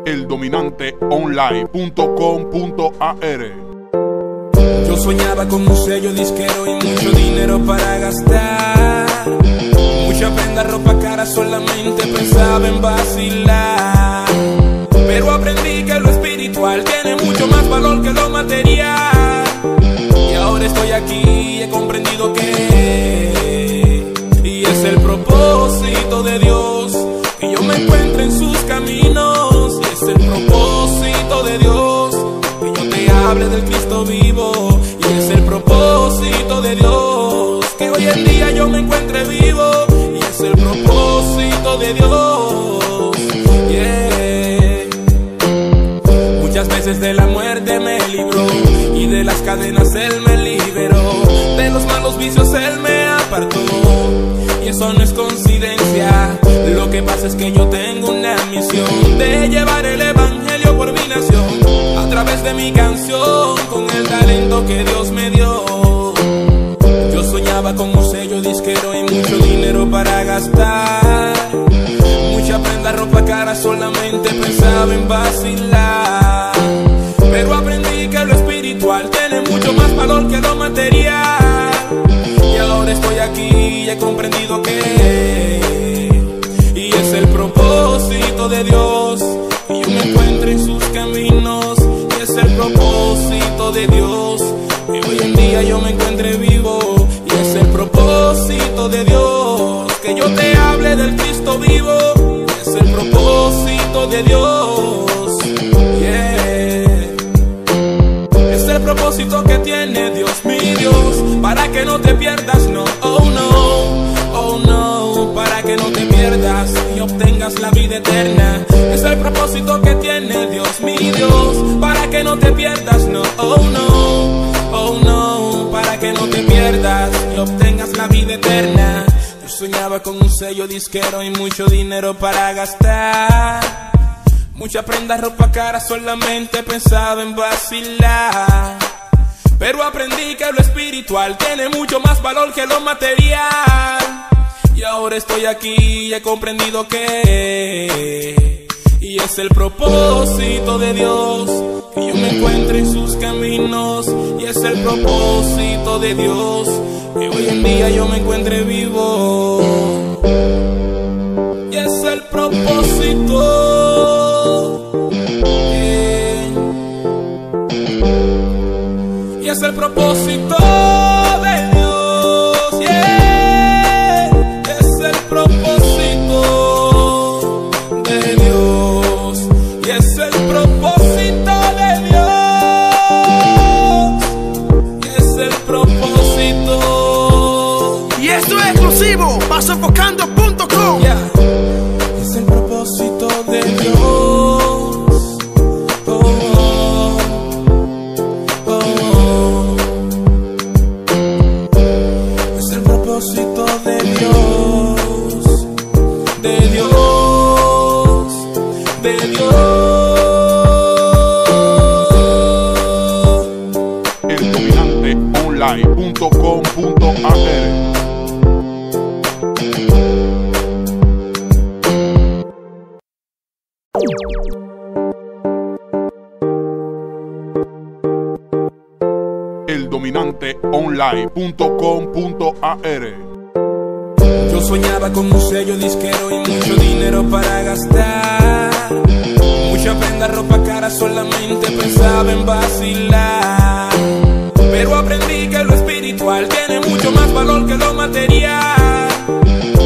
eldominanteonline.com.ar. Yo soñaba con un sello disquero y mucho dinero para gastar. Mucha prenda, ropa cara, solamente pensaba en vacilar. Pero aprendí que lo espiritual tiene mucho más valor que lo material. Y ahora estoy aquí y he comprendido que y es el propósito de Dios que yo me encuentre en sus caminos. Y es el propósito de Dios que yo te hable del Cristo vivo. Y es el propósito de Dios que hoy en día yo me encuentre vivo. Y es el propósito de Dios, yeah. Muchas veces de la muerte me libró y de las cadenas Él me liberó. De los malos vicios Él me apartó. Y eso no es coincidencia. Lo que pasa es que yo tengo una misión de llevar el evangelio por mi nación a través de mi canción, con el talento que Dios me dio. Yo soñaba con un sello disquero y mucho dinero para gastar. Mucha prenda, ropa cara, solamente pensaba en vacilar. Pero aprendí que lo espiritual tiene mucho más valor que lo material. Y ahora estoy aquí y he comprendido que y es el propósito de Dios que yo me encuentre en sus caminos. Y es el propósito de Dios que hoy en día yo me encuentre vivo. Y es el propósito de Dios que yo te hable del Cristo vivo. Y es el propósito de Dios, yeah. Es el propósito que tiene Dios, mi Dios, para que no te pierdas, no, oh no, oh no, para que no te pierdas y obtengas la vida eterna. Es el propósito que tiene Dios, mi Dios, para que no te pierdas, no, oh no, oh no, para que no te pierdas y obtengas la vida eterna. Yo soñaba con un sello disquero y mucho dinero para gastar. Mucha prenda, ropa cara, solamente pensaba en vacilar. Pero aprendí que lo espiritual tiene mucho más valor que lo material. Y ahora estoy aquí y he comprendido que y es el propósito de Dios que yo me encuentre en sus caminos. Y es el propósito de Dios que hoy en día yo me encuentre vivo. Y es el propósito, y es el propósito de Dios, yeah. Es el propósito de Dios, y es el propósito de Dios, y es el propósito. Y esto es exclusivo, pasofocando.com, yeah. Es el propósito de Dios. Propósito de Dios, de Dios, de Dios. eldominanteonline.com.ar. eldominanteonline.com.ar. Yo soñaba con un sello disquero y mucho dinero para gastar. Mucha prenda, ropa cara, solamente pensaba en vacilar. Pero aprendí que lo espiritual tiene mucho más valor que lo material.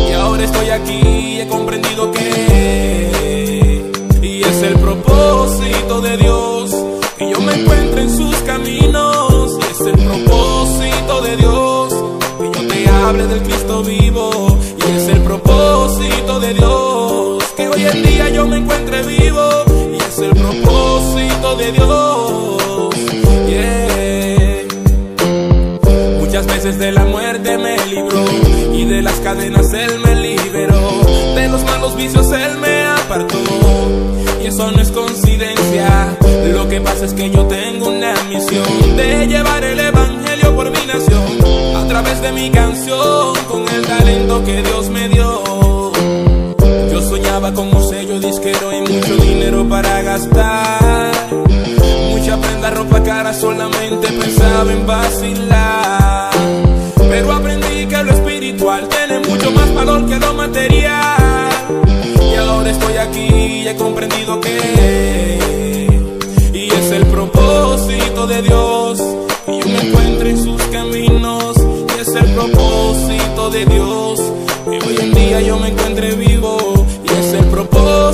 Y ahora estoy aquí y he comprendido que y es el propósito de Dios que yo me encuentre en sus caminos. Y es el propósito de Dios que yo te hable del Cristo vivo. Y es el propósito de Dios que hoy en día yo me encuentre vivo. Y es el propósito de Dios, yeah. Muchas veces de la muerte me libró y de las cadenas Él me liberó. De los malos vicios Él me apartó. Y eso no es coincidencia. Lo que pasa es que yo tengo una misión de llevar el evangelio por mi nación a través de mi canción, con el talento que Dios me dio. Yo soñaba con un sello disquero y mucho dinero para gastar, mucha prenda, ropa cara, solamente pensaba en vacilar. Pero aprendí que lo espiritual tiene mucho más valor que lo material. Y ahora estoy aquí y he comprendido que y es el propósito de Dios que yo me encuentre en sus caminos. Y es el propósito de Dios que hoy en día yo me encuentre vivo. Y es el propósito